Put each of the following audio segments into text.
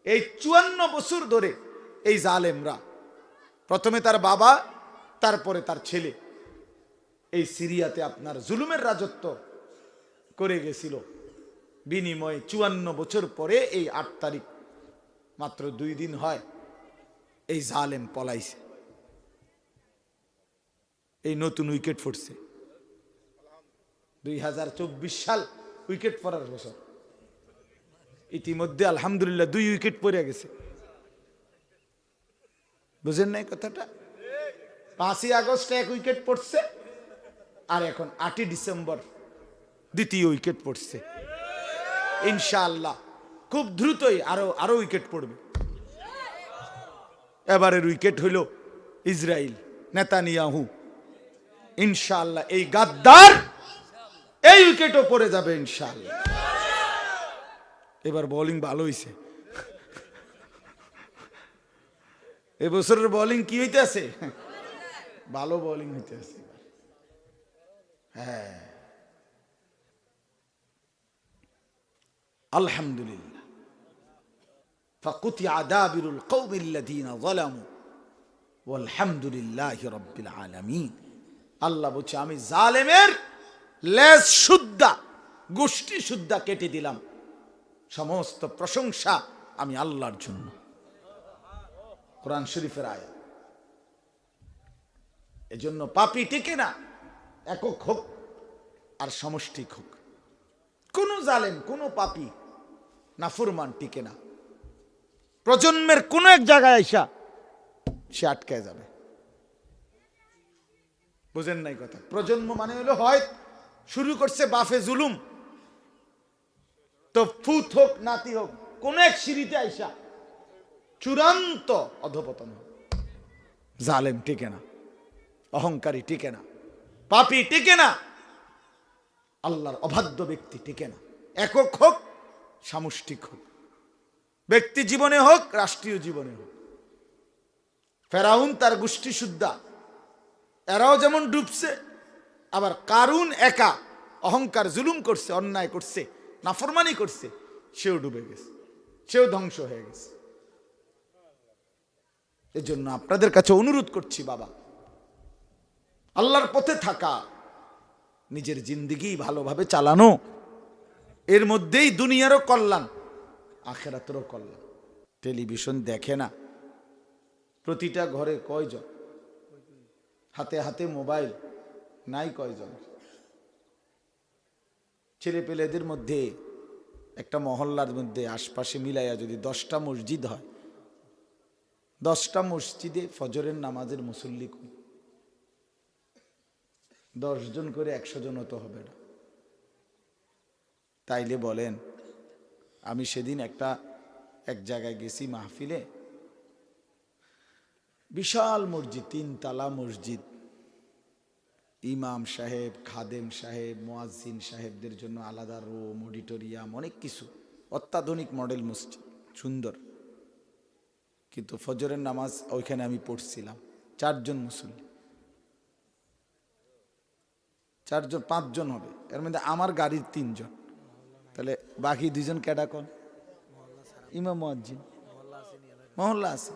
এই 54 বছর ধরে এই জালেমরা, প্রথমে তার বাবা, তারপরে তার ছেলে, এই সিরিয়াতে আপনার জুলুমের রাজত্ব করে গেছিল। বিনিময়ে 54 বছর পরে এই 8 তারিখ, মাত্র 2 দিন হয়, এই জালেম পলাইছে। এই নতুন উইকেট পড়ছে। 2024 সাল উইকেট পড়ার বছর। ইতিমধ্যে আলহামদুলিল্লাহ 2 উইকেট পড়ে গেছে। বুঝেন নাই কথাটা? 5ই আগস্ট 1 উইকেট পড়ছে, আর এখন 8ই ডিসেম্বর 2য় উইকেট পড়ছে। ইনশাআল্লাহ খুব দ্রুতই আরো উইকেট পড়বে। এবারের উইকেট হইল ইসরায়েল, নেতানিয়াহু। ইনশাআল্লাহ এই গাদ্দার এই উইকেটও পড়ে যাবে ইনশাআল্লাহ। এবার বোলিং ভালো হইছে। এবছরের বোলিং কি হইতেছে? ভালো বোলিং হইতেছে। হ্যাঁ, আলহামদুলিল্লাহ। ফাকুতিয়া দাবিরুল কওমিল্লাযীনা যালামু ওয়ালহামদুলিল্লাহি রাব্বিল আলামিন। আল্লাহ বলছে আমি জালেমের লেজ সুদ্ধা, গোষ্ঠী সুদ্ধা কেটে দিলাম। সমস্ত প্রশংসা আমি আল্লাহর জন্য। কোরআন শরীফের আয়াত। এজন্য পাপী টিকে না, একক হোক আর সমষ্টিক হোক। কোন জালেম, কোন পাপী নাফরমান টিকে না। প্রজন্মের কোন এক জায়গায় আইসা সে আটকায় যাবে। বুঝেন নাই কথা? প্রজন্ম মানে হলো হয় শুরু করছে বাফে জুলুম, তো ফুত হোক নাতি হোক, কোন এক সিঁড়িতে আইসা চূড়ান্ত অধপতন হোক। জালেম টিকে না, অহংকারী টিকে না, পাপী টিকে না, আল্লাহর অবাধ্য ব্যক্তি টিকে না। একক হোক সামষ্টিক হোক, ব্যক্তি জীবনে হোক রাষ্ট্রীয় জীবনে হোক। ফেরাউন তার গোষ্ঠী সুদ্ধা, এরাও যেমন ডুবছে, আবার কারুন একা অহংকার জুলুম করছে, অন্যায় করছে, নাফরমানি করছে, সেও ডুবে গেছে, সেও ধ্বংস হয়ে গেছে। এজন্য আপনাদের কাছে অনুরোধ করছি, বাবা, আল্লাহর পথে থাকা, নিজের জিন্দেগি ভালোভাবে চালানো, এর মধ্যেই দুনিয়ারও কল্যাণ, আখিরাতেরও কল্যাণ। টেলিভিশন দেখে না প্রতিটা ঘরে কয়জন? হাতে হাতে মোবাইল নাই কয়জন? ছেলে পেলেদের মধ্যে একটা মহল্লার মধ্যে আশপাশে মিলাইয়া যদি 10টা মসজিদ হয়, 10টা মসজিদে ফজরের নামাজের মুসল্লি 10 জন করে 100 জনও তো হবে না। তাইলে বলেন, আমি সেদিন এক জায়গায় গেছি মাহফিলে, বিশাল মসজিদ, 3 তালা মসজিদ, ইমাম সাহেব, খাদেম সাহেব, মুয়াজ্জিন সাহেবদের জন্য আলাদা রুম, অডিটোরিয়াম, অনেক কিছু, অত্যাধুনিক মডেল মসজিদ, সুন্দর। কিন্তু ফজরের নামাজ ওইখানে আমি পড়ছিলাম, 4 জন মুসল্লি, 4 জন, 5 জন হবে, এর মধ্যে আমার গাড়ির 3 জন, তাহলে বাকি 2 জন কেডা কোন? ইমাম মুয়াজ্জিন, মহল্লা আছে।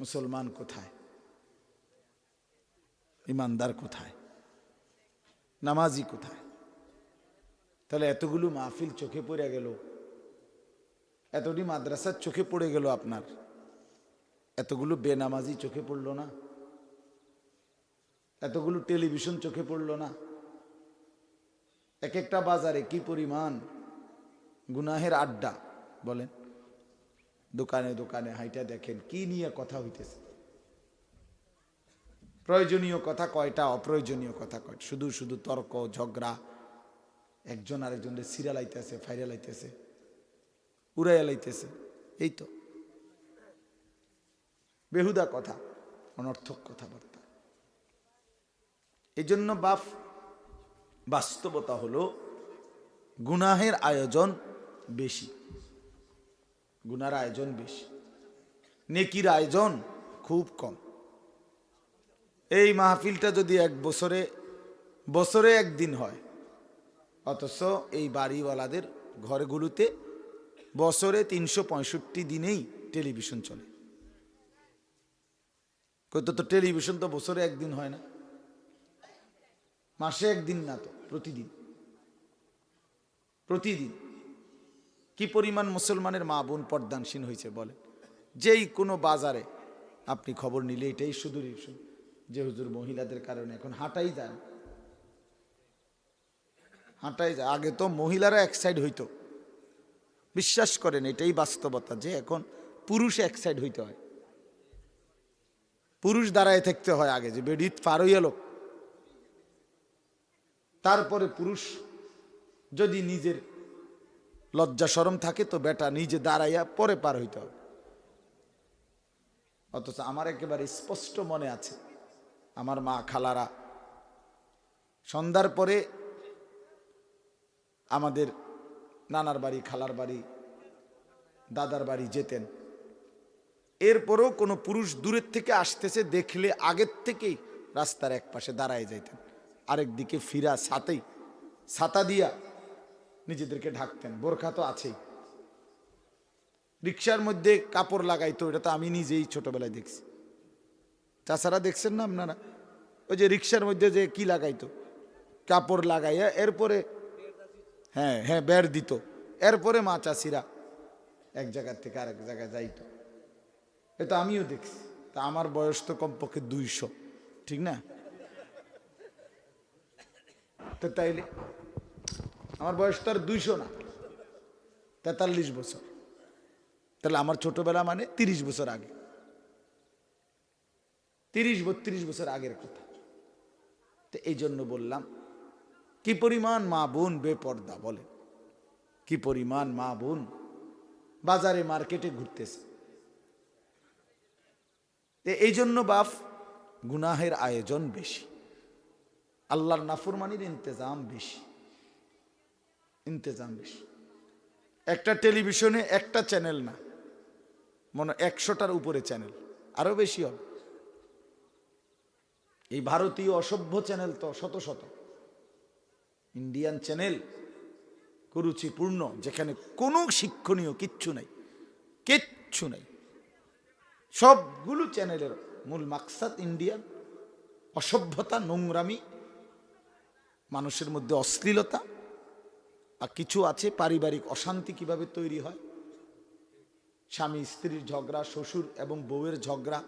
মুসলমান কোথায়? ইমানদার কোথায়? নামাজি কোথায়? তাহলে এতগুলো মাহফিল চোখে পড়ে গেল, এতটি মাদ্রাসার চোখে পড়ে গেল, আপনার এতগুলো বেনামাজি চোখে পড়লো না? এতগুলো টেলিভিশন চোখে পড়লো না? এক একটা বাজারে কি পরিমাণ গুনাহের আড্ডা, বলেন। দোকানে দোকানে হাইটা দেখেন কি নিয়ে কথা হইতেছে। প্রয়োজনীয় কথা কয়টা, অপ্রয়োজনীয় কথা কয়টা, শুধু শুধু তর্ক ঝগড়া, একজন আরেকজনের সিরা লাইতেছে, ফাইরা লাইতেছে, উড়াইয়া লাইতেছে, এই তো বেহুদা কথা, অনর্থক কথাবার্তা। এই জন্য বাস্তবতা হলো গুনাহের আয়োজন বেশি, গুনার আয়োজন বেশি, নেকির আয়োজন খুব কম। এই মাহফিলটা যদি বছরে একদিন হয়, অথচ এই বাড়িওয়ালাদের ঘরগুলোতে বছরে 365 দিনেই টেলিভিশন চলে। কইতো তো টেলিভিশন তো বছরে একদিন হয় না, মাসে একদিন না, তো প্রতিদিন প্রতিদিন। কি পরিমাণ মুসলমানের মা বোন পর্দানসীন হয়েছে বলেন। যেই কোনো বাজারে আপনি খবর নিলে এটাই শুধু যে হুজুর মহিলাদের কারণে এখন হাঁটাই যায় না, হাঁটাই যায়। আগে তো মহিলারা এক সাইড হইতো, বিশ্বাস করেন এটাই বাস্তবতা যে এখন পুরুষ এক সাইড হইতে হয়, পুরুষ দাঁড়ায় থাকতে হয় আগে, যে বেডিত পার হইয়া লোক, তারপরে পুরুষ যদি নিজের লজ্জা শরম থাকে তো বেটা নিজে দাঁড়াইয়া পরে পার হইতে হবে। অথচ আমার একেবারে স্পষ্ট মনে আছে, আমার মা খালারা সন্ধ্যার পরে আমাদের নানার বাড়ি, খালার বাড়ি, দাদার বাড়ি যেতেন। এরপরেও কোনো পুরুষ দূরের থেকে আসতেছে দেখলে আগের থেকেই রাস্তার এক পাশে দাঁড়ায় যাইতেন, আরেক দিকে ফিরা ছাতা দিয়া নিজেদেরকে ঢাকতেন। বোরখা তো আছেই। রিক্সার মধ্যে কাপড় লাগাইতো, এটা তো আমি নিজেই ছোটবেলায় দেখছি। তাছাড়া দেখছেন না আপনারা, ওই যে রিক্সার মধ্যে যে কি লাগাইতো, কাপড় লাগাইয়া এরপরে হ্যাঁ বের দিত, এরপরে মা চাষিরা এক জায়গার থেকে আরেক জায়গায় যাইতো। এটা আমিও দেখছি। তা আমার বয়স তো কমপক্ষে 200, ঠিক না? তো তাইলে আমার বয়স তো আর 200 না, 43 বছর। তাহলে আমার ছোটবেলা মানে 30 বছর আগে, 30-32 বছর আগের কথা। তো এই জন্য বললাম কি পরিমাণ মা বোন বেপর্দা, বলে কি পরিমাণ মা বোন বাজারে মার্কেটে ঘুরতেছে। এই জন্য বাপ গুনাহের আয়োজন বেশি, আল্লাহর নাফরমানির ইন্তজাম বেশি। একটা টেলিভিশনে একটা চ্যানেল না, মনে 100টার উপরে চ্যানেল, আরো বেশি হবে। এই ভারতীয় অসভ্য চ্যানেল তো শত শত, ইন্ডিয়ান চ্যানেল কুরুচিপূর্ণ, যেখানে কোনো শিক্ষণীয় কিচ্ছু নাই। সবগুলো চ্যানেলের মূল মাকসাদ ইন্ডিয়ান, অসভ্যতা, নোংরামি, মানুষের মধ্যে অশ্লীলতা, আর কিছু আছে পারিবারিক অশান্তি কিভাবে তৈরি হয়, স্বামী স্ত্রীর ঝগড়া, শ্বশুর এবং বউয়ের ঝগড়া,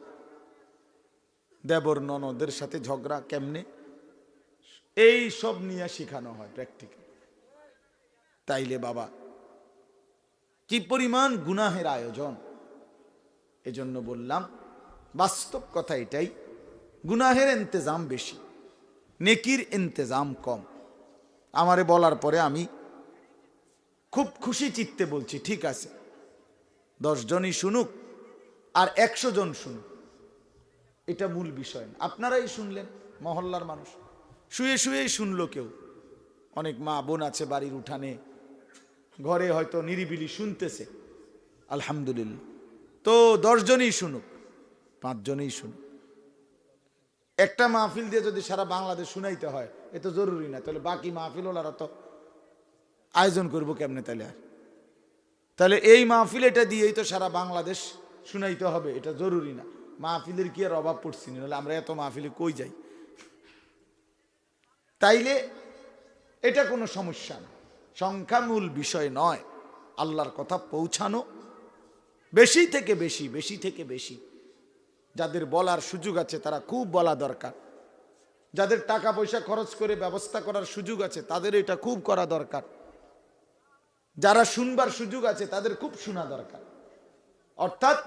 দেবর ননদের সাথে ঝগড়া কেমনে, এই সব নিয়ে শেখানো হয় প্র্যাকটিক্যাল। তাইলে বাবা কি পরিমাণ গুনাহের আয়োজন। এজন্য বললাম বাস্তব কথা এটাই, গুনাহের ইন্তজাম বেশি, নেকির ইন্তজাম কম। আমারে বলার পরে আমি খুব খুশি চিত্তে বলছি, ঠিক আছে 10 জনই শুনুক আর 100 জন শুনুক, এটা মূল বিষয় না। আপনারাই শুনলেন, মহল্লার মানুষ শুয়ে শুয়েই শুনলো। কেউ অনেক মা বোন আছে বাড়ির উঠানে, ঘরে হয়তো নিরিবিলি শুনতেছে, আলহামদুলিল্লাহ। তো 10 জনই শুনুক, 5 জনই শুনুক। একটা মাহফিল দিয়ে যদি সারা বাংলাদেশ শুনাইতে হয় এ তো জরুরি না, তাহলে বাকি মাহফিল ওনারা তো আয়োজন করবো কেমনে? তাহলে এই মাহফিল এটা দিয়েই তো সারা বাংলাদেশ শুনাইতে হবে, এটা জরুরি না। মাহফিলের কি আর অভাব পড়ছি না, নাহলে আমরা এত মাহফিলে কই যাই? তাইলে এটা কোনো সমস্যা না, সংখ্যা মূল বিষয় নয়। আল্লাহর কথা পৌঁছানো, বেশি থেকে বেশি যাদের বলার সুযোগ আছে তারা খুব বলা দরকার, যাদের টাকা পয়সা খরচ করে ব্যবস্থা করার সুযোগ আছে তাদের এটা খুব করা দরকার, যারা শুনবার সুযোগ আছে তাদের খুব শোনা দরকার। অর্থাৎ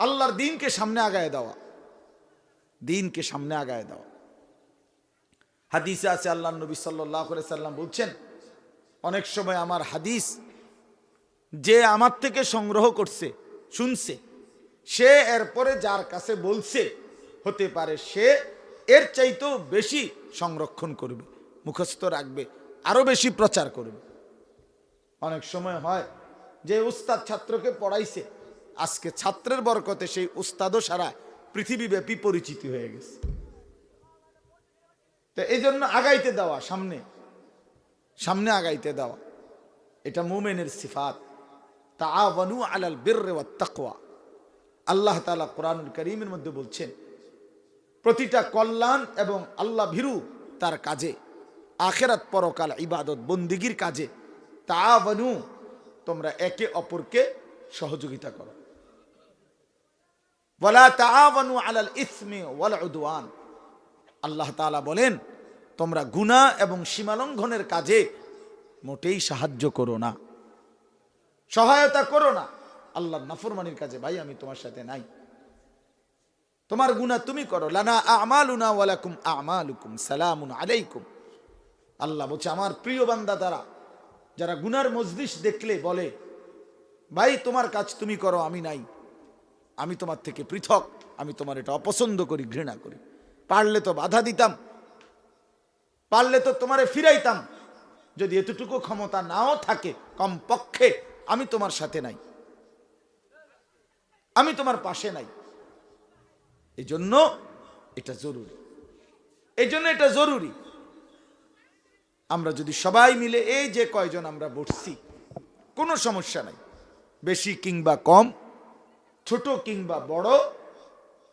আল্লাহর দ্বীনকে সামনে আগায় দেওয়া, হাদিসে আছে আল্লাহর নবী সাল্লাল্লাহু আলাইহি সাল্লাম বলছেন, অনেক সময় আমার হাদিস যে আমার থেকে সংগ্রহ করছে, শুনছে, সে এরপরে যার কাছে বলছে হতে পারে সে এর চাইতেও বেশি সংরক্ষণ করবে, মুখস্থ রাখবে, আরো বেশি প্রচার করবে। অনেক সময় হয় যে উস্তাদ ছাত্রকে পড়াইছে, আজকে ছাত্রের বরকতে সেই উস্তাদও সারা পৃথিবীব্যাপী পরিচিতি হয়ে গেছে। তো এই জন্য আগাইতে দেওয়া, সামনে আগাইতে দেওয়া, এটা মুমিনের সিফাত। তাআওয়ানু আলাল বিররি ওয়াত তাকওয়া। আল্লাহ তাআলা কোরআনুল কারীমের মধ্যে বলছেন প্রতিটা কল্যাণ এবং আল্লাহ ভীরু তার কাজে, আখিরাত পরকাল ইবাদত বন্দিগির কাজে তাআওয়ানু, তোমরা একে অপরকে সহযোগিতা করো। ওয়ালা তাআওয়ানু আলাল ইসমি ওয়াল উদওয়ান। আল্লাহ তাআলা বলেন তোমরা গুনাহ এবং সীমালঙ্ঘনের কাজে মোটেই সাহায্য করো না, সহায়তা করো না। আল্লাহর নাফরমানির কাজে ভাই আমি তোমার সাথে নাই, তোমার গুনাহ তুমি করো। লানা আমালুনা ওয়া লাকুম আমালুকুম সালামুন আলাইকুম। আল্লাহ বলছে আমার প্রিয় বান্দা তারা যারা গুনার মজলিস দেখলে বলে ভাই তোমার কাজ তুমি করো, আমি নাই, আমি তোমার থেকে পৃথক, আমি তোমার এটা অপছন্দ করি, ঘৃণা করি, পারলে তো বাধা দিতাম, পারলে তো তোমারে ফিরাইতাম, যদি এতটুকু ক্ষমতা নাও থাকে কমপক্ষে আমি তোমার সাথে নাই, আমি তোমার পাশে নাই। এই জন্য এটা জরুরি, এই জন্য এটা জরুরি। আমরা যদি সবাই মিলে এই যে কয়জন আমরা বসছি, কোনো সমস্যা নাই, বেশি কিংবা কম, ছোট কিংবা বড়,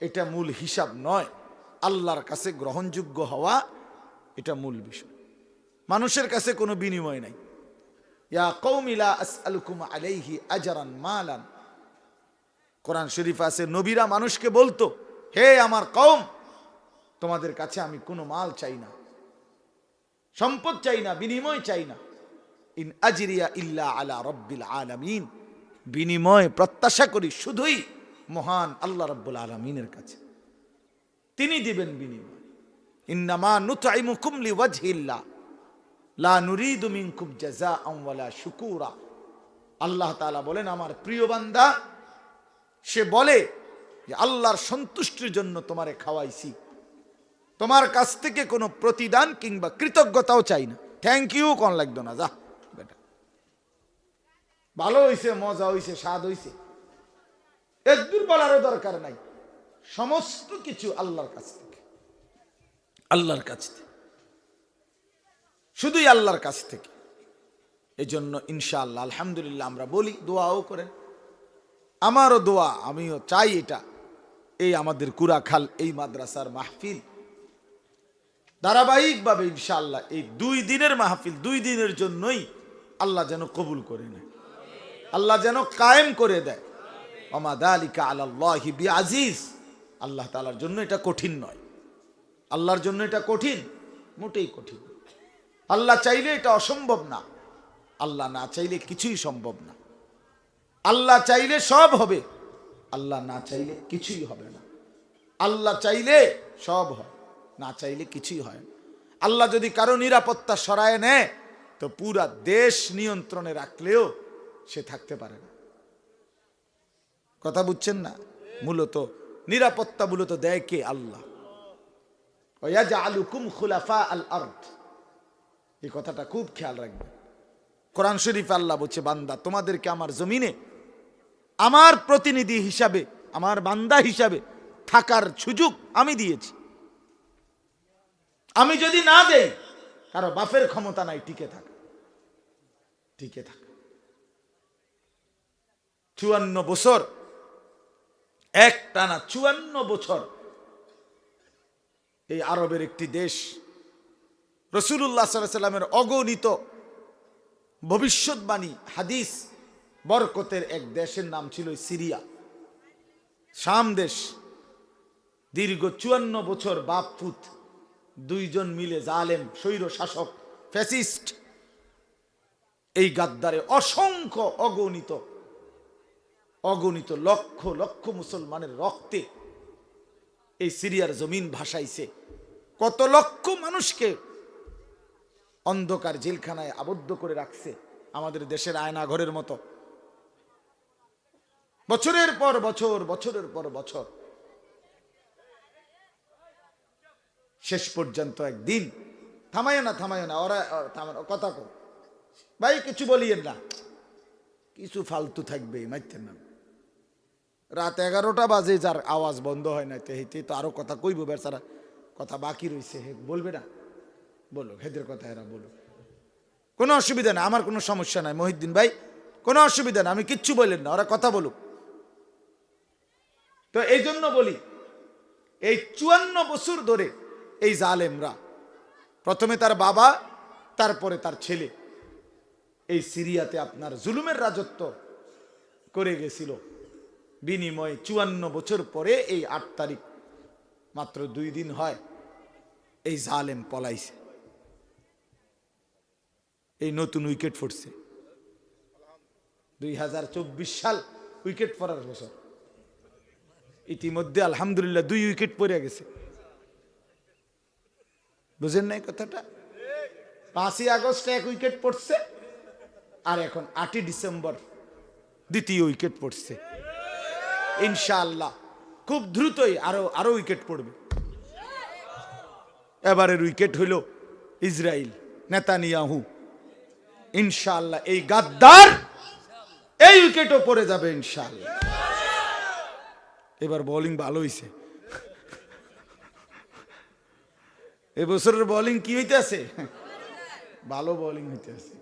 এটা মূল হিসাব নয়। আল্লাহর কাছে গ্রহণযোগ্য হওয়া এটা মূল বিষয়। মানুষের কাছে কোনো বিনিময় নাই। ইয়া কওমি লা আসআলুকুম আলাইহি আজরান মালান। কোরআন শরীফ আছে নবীরা মানুষকে বলতো হে আমার কওম, তোমাদের কাছে আমি কোনো মাল চাই না, সম্পদ চাই না, বিনিময় চাই না। ইন আজরিয়া ইল্লা আলা রাব্বিল আলামিন। বিনিময় প্রত্যাশা করি শুধুই মহান আল্লাহ রাব্বুল আলামিনের কাছে, তিনি দিবেন বিনিময়। ইন্নামা নুতঈমুকুম লিওয়াজহিল্লাহ লা নুরিদু মিনকুম জাযাআন ওয়ালা শুকুরা। আল্লাহ তাআলা বলেন আমার প্রিয় বান্দা সে বলে যে আল্লাহর সন্তুষ্টির জন্য তোমারে খাওয়াইছি, তোমার কাছ থেকে কোনো প্রতিদান কিংবা কৃতজ্ঞতাও চাই না। থ্যাংক ইউ কোন লাগতো না, যা বেটা, ভালো হইছে, মজা হইছে, স্বাদ হইছে, একদূর বলারও দরকার নাই। সমস্ত কিছু আল্লাহর কাছ থেকে, আল্লাহর কাছ থেকে, শুধুই আল্লাহর কাছ থেকে। এই জন্য ইনশাআল্লাহ আলহামদুলিল্লাহ আমরা বলি, দোয়াও করেন, আমারও দোয়া, আমিও চাই এটা এই আমাদের কুরাখাল এই মাদ্রাসার মাহফিল ধারাবাহিকভাবে ইনশাআল্লাহ এই 2 দিনের মাহফিল, 2 দিনের জন্যই আল্লাহ যেন কবুল করে নেয়, আল্লাহ যেন কায়েম করে দেয়। ওমা যালিকা আলাল্লাহি বিআজিজ। আল্লাহ তাআলার জন্য এটা কঠিন নয়, আল্লাহর জন্য এটা কঠিন, মোটেই কঠিন। আল্লাহ চাইলে এটা অসম্ভব না, আল্লাহ না চাইলে কিছুই সম্ভব না। আল্লাহ চাইলে সব হবে, আল্লাহ না চাইলে কিছুই হবে না। আল্লাহ চাইলে সব হয়, না চাইলে কিছুই হয় না। আল্লাহ যদি কারো নিরাপত্তা সরায় নেয় তো পুরা দেশ নিয়ন্ত্রণে রাখলেও সে থাকতে পারে না। কথা বুঝছেন না? মূলত নিরাপত্তা মূলত দেয় কে? আল্লাহ। ওয়াজআলুকুম খুলাফা আল আরদ, এই কথাটা খুব খেয়াল রাখবেন। কোরআন শরীফে আল্লাহ বলছে বান্দা তোমাদেরকে আমার জমিনে আমার প্রতিনিধি হিসাবে, আমার বান্দা হিসাবে থাকার সুযোগ আমি দিয়েছি। আমি যদি না দেই, কারো বাপের ক্ষমতা নাই টিকে থাকা, টিকে থাকা। 54 বছর, একটানা 54 বছর এই আরবের একটি দেশ, রাসূলুল্লাহ সাল্লাল্লাহু আলাইহি ওয়াসাল্লামের অগণিত ভবিষ্যৎবাণী হাদিস বরকতের এক দেশের নাম ছিল সিরিয়া, শাম দেশ। দীর্ঘ 54 বছর বাপ পুত দুইজন মিলে জালেম স্বৈর শাসক ফ্যাসিস্ট এই গাদ্দারে অসংখ্য অগণিত লক্ষ লক্ষ মুসলমানের রক্তে এই সিরিয়ার জমিন ভাসাইছে। কত লক্ষ মানুষকে অন্ধকার জেলখানায় আবদ্ধ করে রাখছে, আমাদের দেশের আয়না ঘরের মতো। বছরের পর বছর, বছরের পর বছর, শেষ পর্যন্ত একদিন থামায় না ওরা কথা কো ভাই, কিছু বলিয়েন না, কিছু ফালতু থাকবে মাইতেন না। রাত 11টা বাজে, যার আওয়াজ বন্ধ হয় না, হেতে তো আরো কথা কইব, বেচারা কথা বাকি রয়েছে, হে বলবে না, বলো হেদের কথা, এরা বলো, কোনো অসুবিধা নাই, আমার কোনো সমস্যা নাই। মহিউদ্দিন ভাই কোনো অসুবিধা না, আমি কিচ্ছু বললেন না, ওরা কথা বলুক। তো এই জন্য বলি, এই 54 বছর ধরে এই জালেমরা, প্রথমে তার বাবা, তারপরে তার ছেলে, এই সিরিয়াতে আপনার জুলুমের রাজত্ব করে গেছিল। বিনিময়ে 54 বছর পরে এই 8 তারিখ, মাত্র 2 দিন হয়, এই জালেম পলাইছে। এই নতুন উইকেট পড়ছে, 2024 সাল উইকেট পড়ার বছর। ইতিমধ্যে আলহামদুলিল্লাহ 2 উইকেট পড়ে গেছে। বুঝেন নাই কথাটা? 5ই আগস্ট 1 উইকেট পড়ছে, আর এখন 8ই ডিসেম্বর 2য় উইকেট পড়ছে। ইনশাআল্লাহ খুব দ্রুতই আরো উইকেট পড়বে। এবারের উইকেট হইল ইসরায়েল, নেতানিয়াহু। ইনশাআল্লাহ এই গাদ্দার এই উইকেটও পড়ে যাবে ইনশাআল্লাহ। এবার বোলিং ভালো হইছে, এবছরের বোলিং কি হইতেছে? ভালো বোলিং হইতেছে।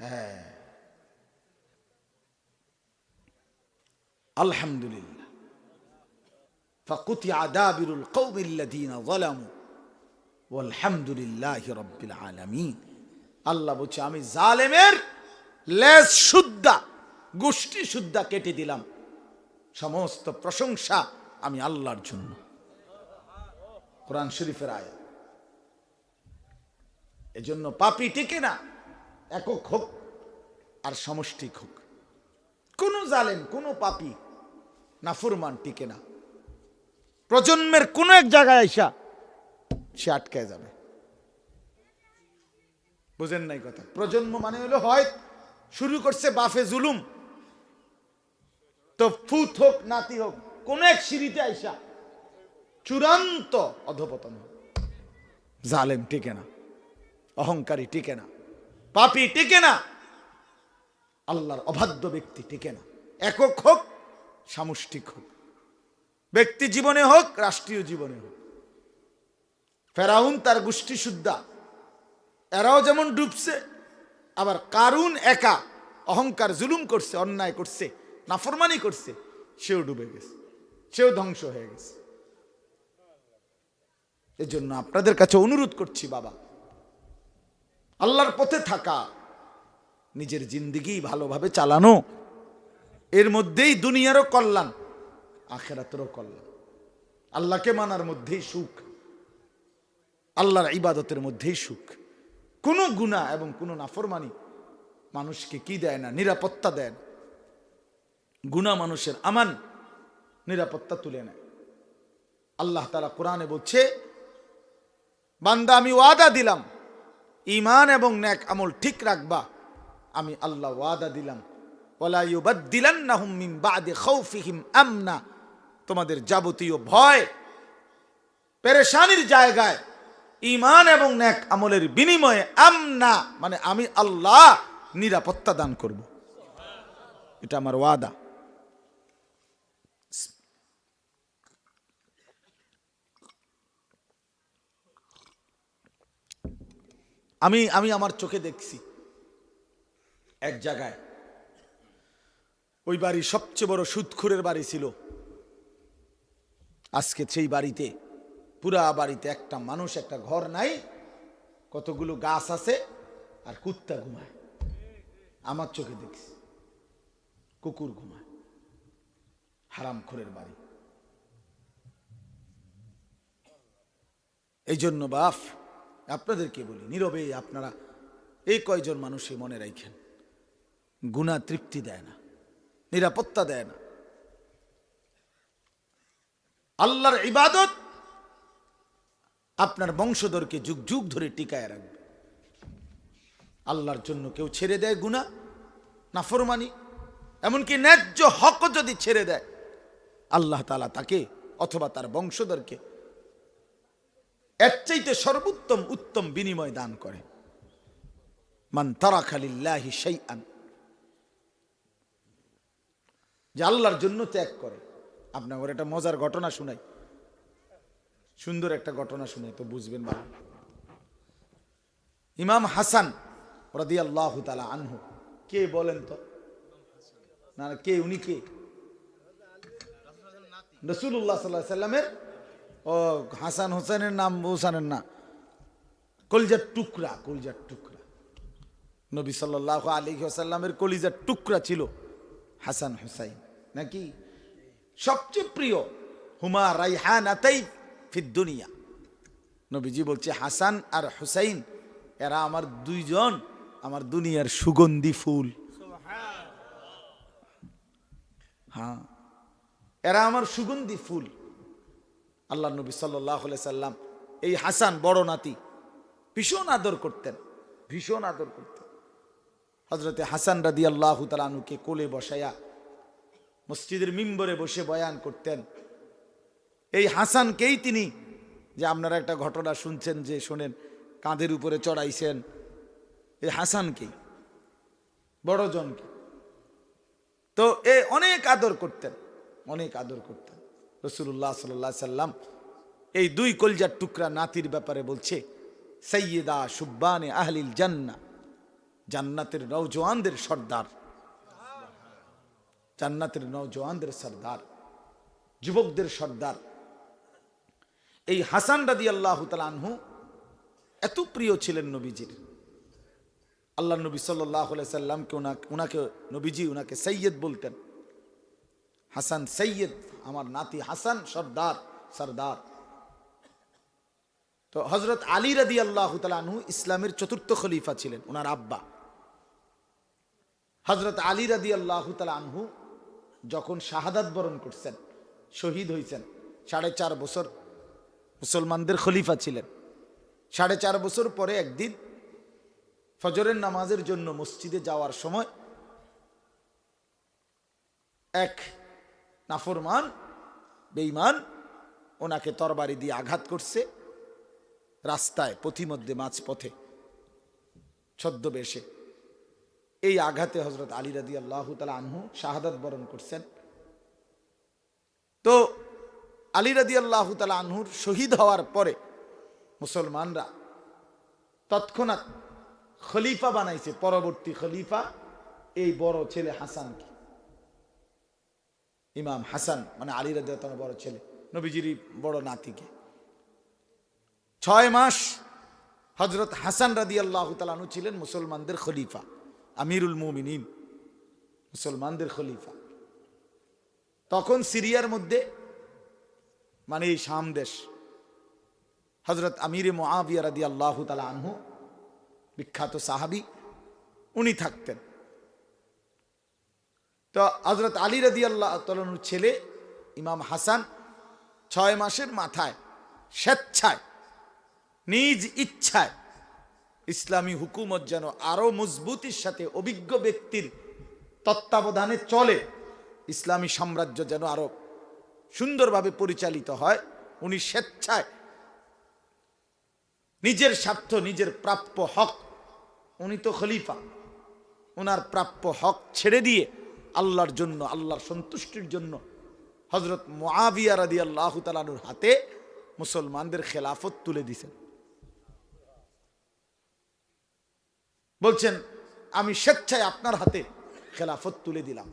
হ্যাঁ, আলহামদুলিল্লাহ। ফাকুতিয়া দাবিরুল কওমিল্লাযীনা যালামু ওয়ালহামদুলিল্লাহি রাব্বিল আলামিন। আল্লাহ বলছে, আমি জালেমের লেজ সুদ্ধা, গোষ্ঠী সুদ্ধা কেটে দিলাম। সমস্ত প্রশংসা আমি আল্লাহর জন্য। কোরআন শরীফের আয়াত। এজন্য পাপী টিকে না, একক হোক আর সমষ্টিক হোক। কোন জালেম, কোন পাপী নাফরমান টিকে না। প্রজন্মের কোন এক জায়গায় আইসা সে আটকায় যাবে। বুঝেন নাই কথা? প্রজন্ম মানে হলো, হয় শুরু করছে বাফে জুলুম, তো ফুত হোক নাতি হোক, কোন এক সিঁড়িতে আইসা চূড়ান্ত অধপতন হোক। জালেম টিকে না, অহংকারী টিকে না, পাপী টিকে না, আল্লাহর অবাধ্য ব্যক্তি টিকে না। একক হোক, সামষ্টিক হোক, ব্যক্তি জীবনে হোক, রাষ্ট্রীয় জীবনে হোক। ফেরাউন তার গোষ্ঠী সুদ্ধা, এরাও যেমন ডুবছে, আবার কারুন একা অহংকার জুলুম করছে, অন্যায় করছে, নাফরমানি করছে, সেও ডুবে গেছে, সেও ধ্বংস হয়ে গেছে। এজন্য আপনাদের কাছে অনুরোধ করছি, বাবা, আল্লাহর পথে থাকা, নিজের জিন্দেগি ভালোভাবে চালানো, এর মধ্যেই দুনিয়ারও কল্যাণ, আখিরাতেরও কল্যাণ। আল্লাহকে মানার মধ্যেই সুখ, আল্লাহর ইবাদতের মধ্যেই সুখ। কোনো গুনাহ এবং কোনো নাফরমানি মানুষকে কি দেয় না? নিরাপত্তা দেয় না। গুনাহ মানুষের আমান, নিরাপত্তা তুলে নেয়। আল্লাহ তাআলা কোরআনে বলছে, বান্দা আমি ওয়াদা দিলাম, ঈমান এবং নেক আমল ঠিক রাখবা, আমি আল্লাহ ওয়াদা দিলাম, ওয়ালা ইউবাদদিলান্নাহুম মিন বাদি খাউফিহিম আমনা, তোমাদের যাবতীয় ভয় পেরেশানির জায়গায় ঈমান এবং নেক আমলের বিনিময়ে আমনা মানে আমি আল্লাহ নিরাপত্তা দান করব। এটা আমার ওয়াদা। আমি আমার চোখে দেখছি এক জায়গায়, ওই বাড়ি সবচেয়ে বড় সুদখোরের বাড়ি ছিল। আজকে সেই বাড়িতে, পুরা বাড়িতে একটা মানুষ, একটা ঘর নাই, কতগুলো গাছ আছে আর কুত্তা ঘুমায়। আমার চোখে দেখছি কুকুর ঘুমায়। হারামখোরের বাড়ি। এই জন্য বাপ আপনাদেরকে বলি, নীরবে আপনারা এই কয়জন মানুষই মনে রাখেন, গুনাহ তৃপ্তি দেয় না, নিরাপত্তা দেয় না। আল্লাহর ইবাদত আপনার বংশধরকে যুগ যুগ ধরে টিকায় রাখবে। আল্লাহর জন্য কেউ ছেড়ে দেয় গুনাহ, নাফরমানি, এমনকি ন্যায্য হক যদি ছেড়ে দেয়, আল্লাহ তাআলা তাকে অথবা তার বংশধরকে এর চাইতে সর্বোত্তম উত্তম বিনিময় দান করে। মান তারাকা লিল্লাহি শাইআন, যে আল্লাহর জন্য ত্যাগ করে। আপনার একটা মজার ঘটনা শুনাই, সুন্দর একটা ঘটনা শুনাই তো বুঝবেন ভালো। ইমাম হাসান রাদিয়াল্লাহু তাআলা আনহু কে বলেন তো? না কে, উনি কে? রাসূলুল্লাহ সাল্লাল্লাহু আলাইহি সাল্লামের, ও হাসান হোসেনের নাম হোসেনের না, কলিজার টুকরা, কলিজার টুকরা। নবী সাল্লাল্লাহু আলাইহি ওয়াসাল্লামের কলিজার টুকরা ছিল হাসান হুসাইন, নাকি? সবচেয়ে প্রিয়, হুমা রাইহানাতাই ফিদ দুনিয়া। নবীজি বলছে হাসান আর হুসাইন এরা আমার দুইজন, আমার দুনিয়ার সুগন্ধি ফুল। হ্যাঁ, এরা আমার সুগন্ধি ফুল। আল্লাহ নবী সাল্লাল্লাহু আলাইহি সাল্লাম এই হাসান বড় নাতি ভীষণ আদর করতেন, ভীষণ আদর করতেন। হযরতে হাসান রাদিয়াল্লাহু তাআলা আনহুকে কোলে বসায়া মসজিদের মিম্বরে বসে বয়ান করতেন। এই হাসানকেই তিনি, যে আপনারা একটা ঘটনা শুনছেন, যে শোনেন, কাঁধের উপরে চড়াইছেন, এই হাসানকেই, বড় জনকে। তো এ অনেক আদর করতেন, অনেক আদর করতেন। রাসূলুল্লাহ সাল্লাল্লাহু আলাইহি সাল্লাম এই দুই কলজার টুকরা নাতির ব্যাপারে বলছে, সাইয়্যিদা শুব্বানে আহলিল জান্নাহ, জান্নাতের নওজওয়ানদের সর্দার, জান্নাতের নওজওয়ানদের সর্দার, যুবকদের সর্দার। এই হাসান রাদিয়াল্লাহু তাআলা আনহু এত প্রিয় ছিলেন নবীজির। আল্লাহ নবী সাল্লাল্লাহু আলাইহি সাল্লামকে উনাকে নবীজি উনাকে সৈয়দ বলতেন। হাসান সৈয়দ, আমার নাতি হাসান সর্দার, সর্দার। তো হযরত আলী রাদিয়াল্লাহু তাআলা আনহু ইসলামের চতুর্থ খলিফা ছিলেন, ওনার আব্বা। হযরত আলী রাদিয়াল্লাহু তাআলা আনহু যখন শাহাদাত বরণ করছেন, শহীদ হয়েছেন, 4.5 বছর মুসলমানদের খলিফা ছিলেন। 4.5 বছর পরে একদিন ফজরের নামাজের জন্য মসজিদে যাওয়ার সময় এক নাফরমান বেঈমান ওনাকে তরবারি দিয়ে আঘাত করছে রাস্তায়, পথিমধ্যে, মাঝপথে, ছদ্মবেশে। এই আঘাতে হযরত আলী রাদিয়াল্লাহু তাআলা আনহু শাহাদাত বরণ করছেন। তো আলী রাদিয়াল্লাহু তাআলা আনহুর শহীদ হওয়ার পরে মুসলমানরা তৎক্ষণাৎ খলিফা বানাইছে, পরবর্তী খলিফা এই বড় ছেলে হাসানকে। ইমাম হাসান মানে আলী রাদিয়াল্লাহু তাআলা বড় ছেলে, নবীজির বড় নাতিকে। 6 মাস হযরত হাসান রাদিয়াল্লাহু তাআলা আনহু ছিলেন মুসলমানদের খলিফা, আমিরুল মুমিনিন, মুসলমানদের খলিফা। তখন সিরিয়ার মধ্যে, মানে এই শাম দেশ, হযরত আমিরে মুআবিয়া রাদিয়াল্লাহু তাআলা আনহু, বিখ্যাত সাহাবী, উনি থাকতেন। তো হযরত আলী রাদিয়াল্লাহু তাআলা আনহুর ছেলে ইমাম হাসান 6 মাসের মাথায় স্বেচ্ছায়, নিজ ইচ্ছায় ইসলামী হুকুমত যেন আরো মজবুতির সাথে অভিজ্ঞ ব্যক্তির তত্ত্বাবধানে চলে, ইসলামী সাম্রাজ্য যেন আরো সুন্দরভাবে পরিচালিত হয়, উনি স্বেচ্ছায় নিজের স্বার্থ, নিজের প্রাপ্য হক, উনি তো খলিফা, ওনার প্রাপ্য হক ছেড়ে দিয়ে আল্লাহর জন্য, আল্লাহর সন্তুষ্টির জন্য হযরত মুআবিয়া রাদিয়াল্লাহু তাআলা আনহুর হাতে মুসলমানদের খেলাফত তুলে দিয়েছেন। বলছেন, আমি স্বেচ্ছায় আপনার হাতে খেলাফত তুলে দিলাম।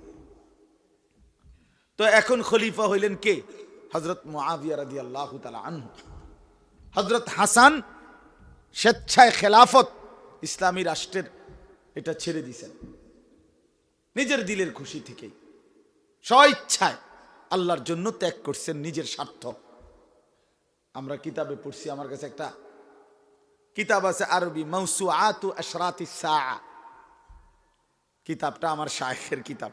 তো এখন খলিফা হইলেন কে? হযরত মুআবিয়া রাদিয়াল্লাহু তাআলা আনহু। হযরত হাসান স্বেচ্ছায় খেলাফত, ইসলামী রাষ্ট্রের এটা ছেড়ে দিয়েছেন নিজের দিলের খুশি থেকেই, স্বইচ্ছায় আল্লাহর জন্য ত্যাগ করছেন, নিজের স্বার্থ। আমরা কিতাবে পড়ছি, আমার কাছে একটা কিতাব আছে আরবি, মাওসুআতু আশরাতিস সাআ, কিতাবটা আমার শায়খের কিতাব।